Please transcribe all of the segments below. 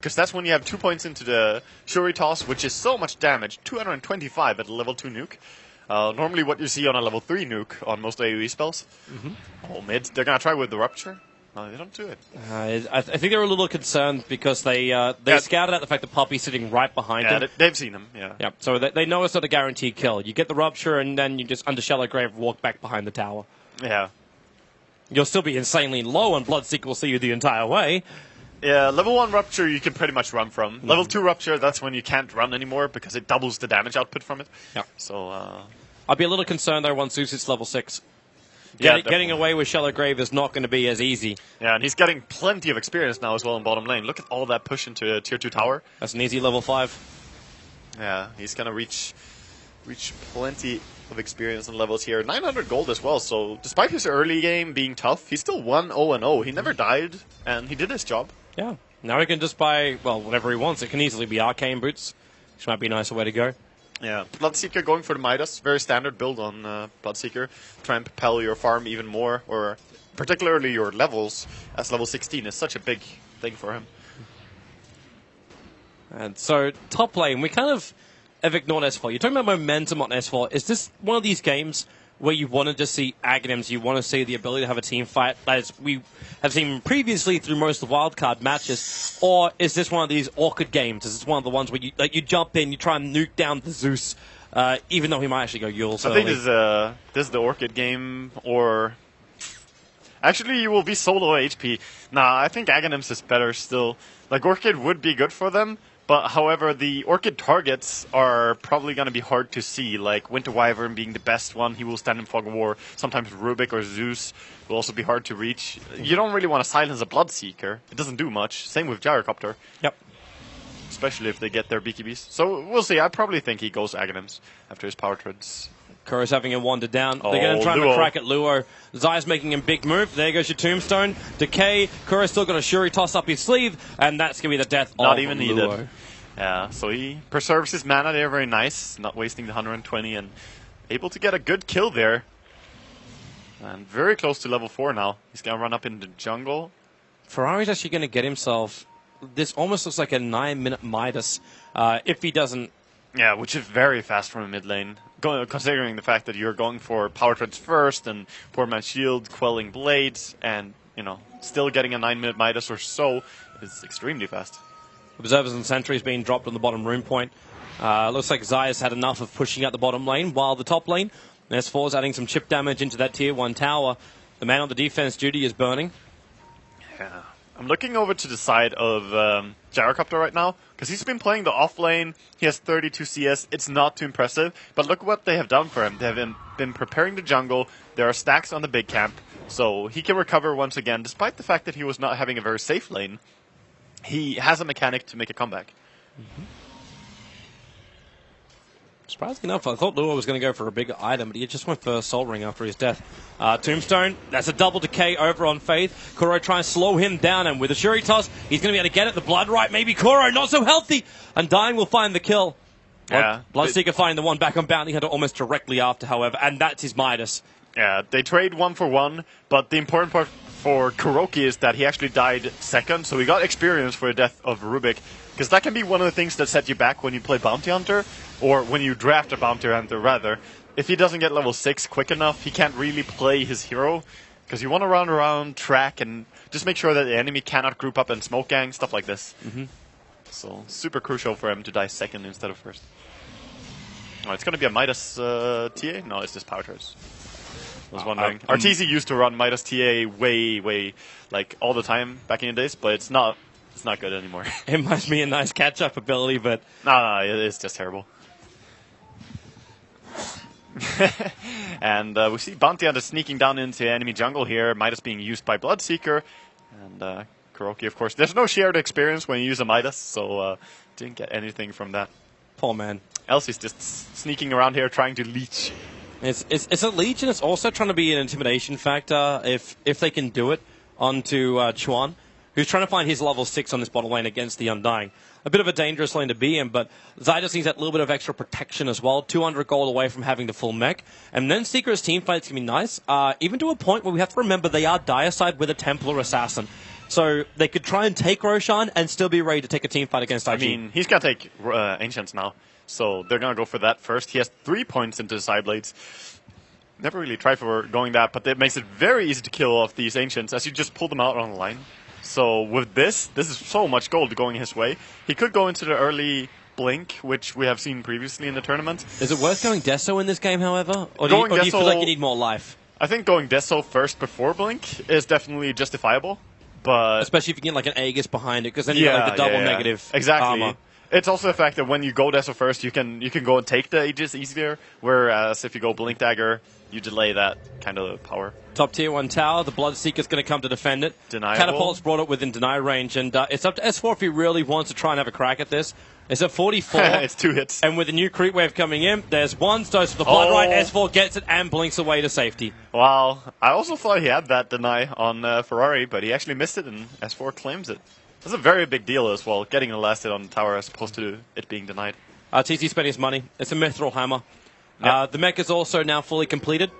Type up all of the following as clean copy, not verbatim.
Because that's when you have 2 points into the Shuri Toss, which is so much damage, 225 at a level 2 nuke. Normally what you see on a level 3 nuke on most AoE spells. Oh, mid, they're going to try with the Rupture. No, they don't do it. I think they were a little concerned because they scouted out the fact that Poppy's sitting right behind him. Yeah, they've seen him, yeah. Yeah, so they know it's not a guaranteed kill. You get the Rupture and then you just, under Shallow Grave, walk back behind the tower. Yeah. You'll still be insanely low and Bloodseeker will see you the entire way. Yeah, level 1 Rupture you can pretty much run from. Level 2 Rupture, that's when you can't run anymore because it doubles the damage output from it. Yeah. So, I'd be a little concerned though once Zeus hits level 6. Getting away with Shallow Grave is not going to be as easy. Yeah, and he's getting plenty of experience now as well in bottom lane. Look at all that push into a tier 2 tower. That's an easy level 5. Yeah, he's going to reach plenty of experience and levels here. 900 gold as well, so despite his early game being tough, he's still 1-0-0. He never died, and he did his job. Yeah. Now he can just buy, well, whatever he wants. It can easily be Arcane Boots, which might be a nicer way to go. Yeah, Bloodseeker going for the Midas. Very standard build on Bloodseeker. Try and propel your farm even more, or particularly your levels, as level 16 is such a big thing for him. And so, top lane, we kind of have ignored S4. You're talking about momentum on S4. Is this one of these games where you want to just see Aghanims, you want to see the ability to have a team fight, as we have seen previously through most of the wildcard matches, or is this one of these awkward games? Is this one of the ones where you jump in, you try and nuke down the Zeus, even though he might actually go Yule's I think this is the Orchid game, or... Actually, you will be solo HP. Nah, I think Aghanims is better still. Like, Orchid would be good for them, but however, the Orchid targets are probably going to be hard to see, like Winter Wyvern being the best one. He will stand in Fog of War. Sometimes Rubik or Zeus will also be hard to reach. You don't really want to silence a Bloodseeker. It doesn't do much. Same with Gyrocopter. Yep. Especially if they get their BKBs. So we'll see. I probably think he goes Aghanims after his power treads. Kuro's having him wander down. They're going to try and crack at Luo. Zai's making a big move. There goes your Tombstone. Decay. Kuro's still got a Shuri toss up his sleeve, and that's going to be the death of Luo. Not even needed. Yeah, so he preserves his mana there, very nice. Not wasting the 120 and able to get a good kill there. And very close to level 4 now. He's going to run up into the jungle. Ferrari's actually going to get himself... This almost looks like a 9-minute Midas if he doesn't... Yeah, which is very fast from a mid lane. Considering the fact that you're going for power treads first and poor man's shield, quelling blades, and, you know, still getting a 9-minute Midas or so is extremely fast. Observers and sentries being dropped on the bottom rune point. Looks like Zai has had enough of pushing out the bottom lane, while the top lane, S4 is adding some chip damage into that tier 1 tower. The man on the defense duty is burning. Yeah. I'm looking over to the side of Gyrocopter right now, because he's been playing the off lane. He has 32 CS. It's not too impressive, but look what they have done for him. They have been preparing the jungle. There are stacks on the big camp, so he can recover once again, despite the fact that he was not having a very safe lane. He has a mechanic to make a comeback. Surprisingly enough, I thought Luo was going to go for a bigger item, but he just went for Soul Ring after his death. Tombstone, that's a double decay over on Faith. Kuro trying to slow him down, and with a Shuri toss, he's going to be able to get it. The blood right, maybe Kuro, not so healthy, and Dying will find the kill. Yeah, Bloodseeker finding the one back on Bounty Hunter almost directly after, however, and that's his Midas. Yeah, they trade 1 for 1, but the important part for Kuroki is that he actually died second, so he got experience for the death of Rubik, because that can be one of the things that set you back when you play Bounty Hunter, or when you draft a Bounty Hunter, rather. If he doesn't get level 6 quick enough, he can't really play his hero, because you want to run around, track, and just make sure that the enemy cannot group up and smoke gang, stuff like this. So, super crucial for him to die second instead of first. Oh, it's going to be a Midas TA? No, it's just power treads. I was wondering. Arteezy used to run Midas TA way, like, all the time back in the days, but it's not good anymore. It must be a nice catch-up ability, but... No, it's just terrible. And we see Bounty Hunter sneaking down into enemy jungle here, Midas being used by Bloodseeker, and Kuroki, of course. There's no shared experience when you use a Midas, so didn't get anything from that. Poor man. Elsie's just sneaking around here trying to leech. It's a leech, and it's also trying to be an intimidation factor if they can do it onto Chuan, who's trying to find his level 6 on this bottom lane against the Undying. A bit of a dangerous lane to be in, but Zai just needs that little bit of extra protection as well. 200 gold away from having the full mech. And then Seeker's team fights can be nice, even to a point where we have to remember they are Dire side with a Templar Assassin. So they could try and take Roshan and still be ready to take a team fight against IG. I mean, he's going to take Ancients now. So they're going to go for that first. He has 3 points into the side blades. Never really tried for going that, but it makes it very easy to kill off these Ancients as you just pull them out on the line. So with this is so much gold going his way. He could go into the early Blink, which we have seen previously in the tournament. Is it worth going Deso in this game, however? Or do Going you feel like Deso- you need more life? I think going Deso first before Blink is definitely justifiable. But Especially if you get like an Aegis behind it, because then you get like the double negative exactly. armor. It's also the fact that when you go Deso first, you can go and take the Aegis easier, whereas if you go Blink Dagger, you delay that kind of power. Top tier 1 tower, the Bloodseeker's going to come to defend it. Deniable. Catapult's brought it within deny range, and it's up to S4 if he really wants to try and have a crack at this. It's at 44. It's 2 hits. And with the new creep wave coming in, there's one dose for the Blood Right. S4 gets it and blinks away to safety. Wow. I also thought he had that deny on Ferrari, but he actually missed it, and S4 claims it. That's a very big deal as well, getting a last hit on the tower as opposed to it being denied. TC spending his money. It's a Mithril Hammer. Yep. The mech is also now fully completed.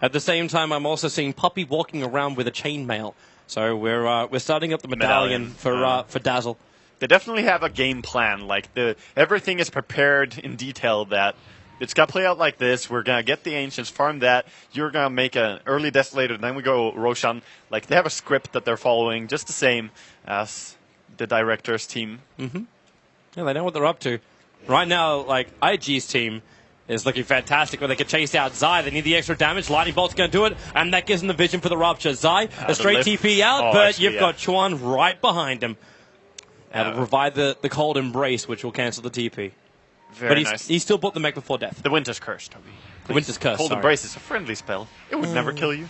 At the same time, I'm also seeing Puppy walking around with a chainmail. So we're starting up the medallion. for Dazzle. They definitely have a game plan. Like everything is prepared in detail. That it's gonna play out like this. We're gonna get the Ancients, farm that. You're gonna make an early Desolator, then we go Roshan. Like they have a script that they're following, just the same as the director's team. Mm-hmm. Yeah, they know what they're up to. Right now, like IG's team is looking fantastic where they can chase out Zai. They need the extra damage. Lightning Bolt's going to do it, and that gives them the vision for the Rupture. Zai, a straight TP out, but actually, you've got Chuan right behind him. That'll provide the cold embrace, which will cancel the TP. Very but nice. he still bought the mech before death. The Winter's Curse, Toby. The Winter's Curse, Cold sorry. Embrace is a friendly spell. It would never kill you.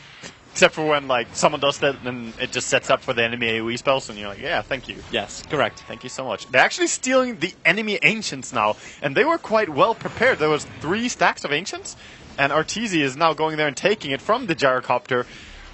Except for when like someone does that and it just sets up for the enemy AoE spells and you're like, yeah, thank you. Yes, correct. Thank you so much. They're actually stealing the enemy Ancients now, and they were quite well prepared. There was 3 stacks of Ancients, and Arteezy is now going there and taking it from the Gyrocopter.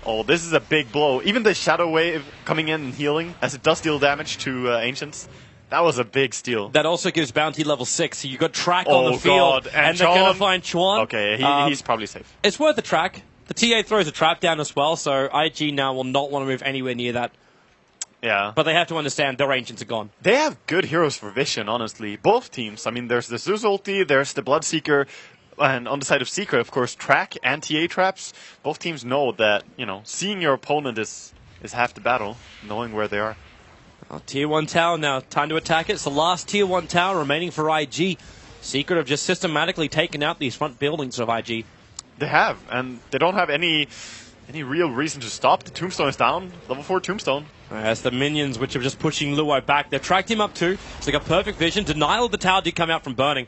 Oh, this is a big blow. Even the Shadow Wave coming in and healing, as it does deal damage to Ancients. That was a big steal. That also gives bounty level 6, so you got track on the field, God. and they're going to find Chuan. Okay, he's probably safe. It's worth a track. The TA throws a trap down as well, so IG now will not want to move anywhere near that. Yeah. But they have to understand their Ancients are gone. They have good heroes for vision, honestly. Both teams. I mean, there's the Zeus ulti, there's the Bloodseeker, and on the side of Secret, of course, track and TA traps. Both teams know that, seeing your opponent is half the battle, knowing where they are. Oh, tier 1 tower now. Time to attack it. It's the last tier 1 tower remaining for IG. Secret have just systematically taken out these front buildings of IG. They have, and they don't have any real reason to stop. The Tombstone is down. Level 4 Tombstone. As the minions, which are just pushing Luo back, they've tracked him up too. So they got perfect vision. Denial of the tower did come out from burning.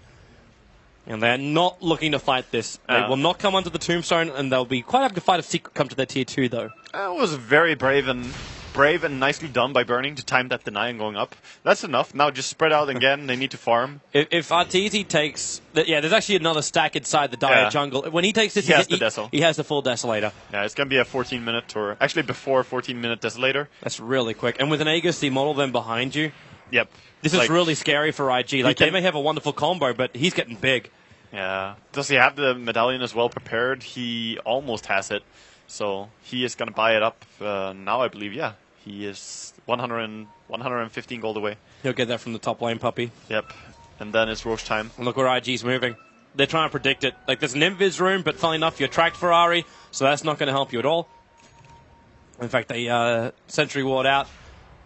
And they're not looking to fight this. They will not come onto the Tombstone, and they'll be quite happy to fight if Secret come to their tier 2, though. It was very brave and nicely done by Burning to time that deny and going up. That's enough. Now just spread out again. They need to farm. If Arteezy takes... there's actually another stack inside the Dire jungle. When he takes this, he has the full Desolator. Yeah, it's going to be a 14-minute or actually before 14-minute Desolator. That's really quick. And with an Aegis model then behind you... Yep. This is really scary for IG. Like, they may have a wonderful combo, but he's getting big. Yeah. Does he have the medallion as well prepared? He almost has it. So he is going to buy it up now, I believe. Yeah, he is 115 gold away. He'll get that from the top lane, Puppy. Yep. And then it's Roche time. And look where IG's moving. They're trying to predict it. Like, there's an invis room, but funnily enough, you're tracked Ferrari, so that's not going to help you at all. In fact, they sentry ward out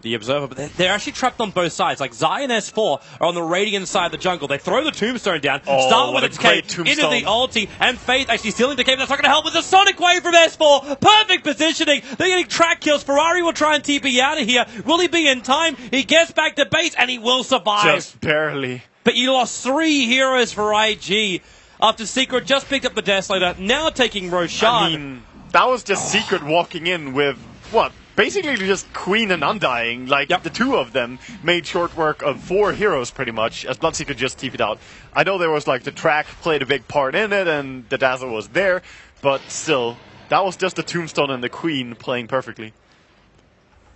the Observer, but they're actually trapped on both sides. Like, Zai and S4 are on the Radiant side of the jungle. They throw the Tombstone down, start with a decay into the ulti, and Faith actually stealing the decay, but that's not going to help with the Sonic Wave from S4. Perfect positioning. They're getting track kills. Ferrari will try and TP out of here. Will he be in time? He gets back to base, and he will survive. Just barely. But you lost 3 heroes for IG after Secret just picked up the Desolator, now taking Roshan. I mean, that was just Secret walking in with, what? Basically just Queen and Undying, like the 2 of them made short work of 4 heroes pretty much, as Bloodseeker just TP'd out. I know there was like the track played a big part in it and the Dazzle was there, but still, that was just the Tombstone and the Queen playing perfectly.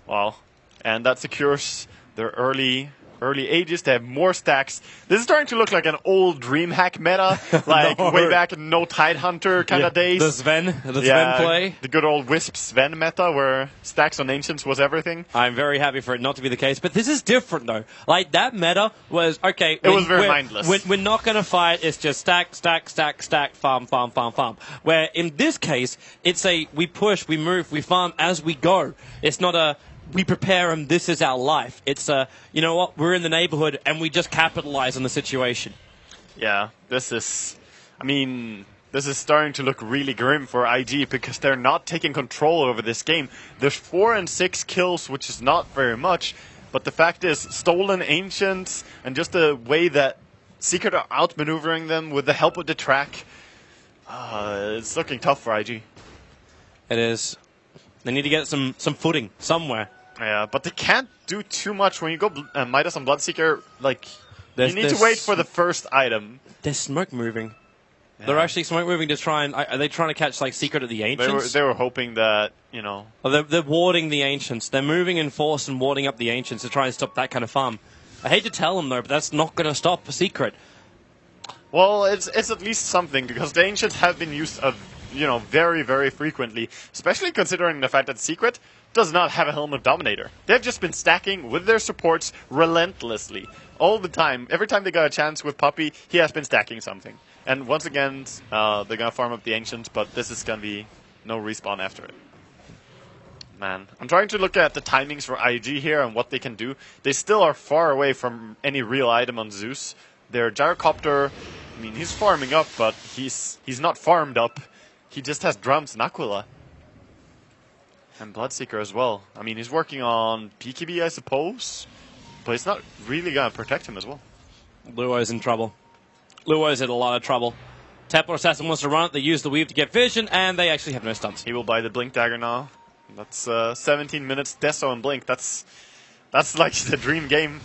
Wow. And that secures their early early ages. They have more stacks. This is starting to look like an old DreamHack meta, like way back in No Tidehunter kind of days. The Sven play. The good old Wisp Sven meta where stacks on Ancients was everything. I'm very happy for it not to be the case, but this is different though. Like that meta was okay. It was very mindless. We're not going to fight. It's just stack, farm. Where in this case, it's we push, we move, we farm as we go. It's not we prepare and this is our life. It's you know what, we're in the neighborhood and we just capitalize on the situation. Yeah, this is starting to look really grim for IG because they're not taking control over this game. There's 4 and 6 kills, which is not very much, but the fact is, stolen Ancients and just the way that Secret are outmaneuvering them with the help of the track, it's looking tough for IG. It is. They need to get some footing somewhere. Yeah, but they can't do too much when you go Midas on Bloodseeker. Like, you need to wait for the first item. There's smoke moving. Yeah. They're actually smoke moving to try and... Are they trying to catch, like, Secret of the Ancients? They were hoping that, you know... Oh, they're warding the Ancients. They're moving in force and warding up the Ancients to try and stop that kind of farm. I hate to tell them, though, but that's not going to stop Secret. Well, it's at least something, because the Ancients have been used very, very frequently, especially considering the fact that Secret does not have a Helmet Dominator. They've just been stacking with their supports relentlessly, all the time. Every time they got a chance with Puppey, he has been stacking something. And once again, they're going to farm up the Ancients, but this is going to be no respawn after it. Man, I'm trying to look at the timings for IG here and what they can do. They still are far away from any real item on Zeus. Their Gyrocopter, he's farming up, but he's not farmed up. He just has drums and Aquila. And Bloodseeker as well. He's working on PKB, I suppose. But it's not really going to protect him as well. Luo's in trouble. Luo's in a lot of trouble. Templar Assassin wants to run it. They use the Weave to get vision, and they actually have no stunts. He will buy the Blink Dagger now. That's 17 minutes. Deso and Blink. That's like the dream game.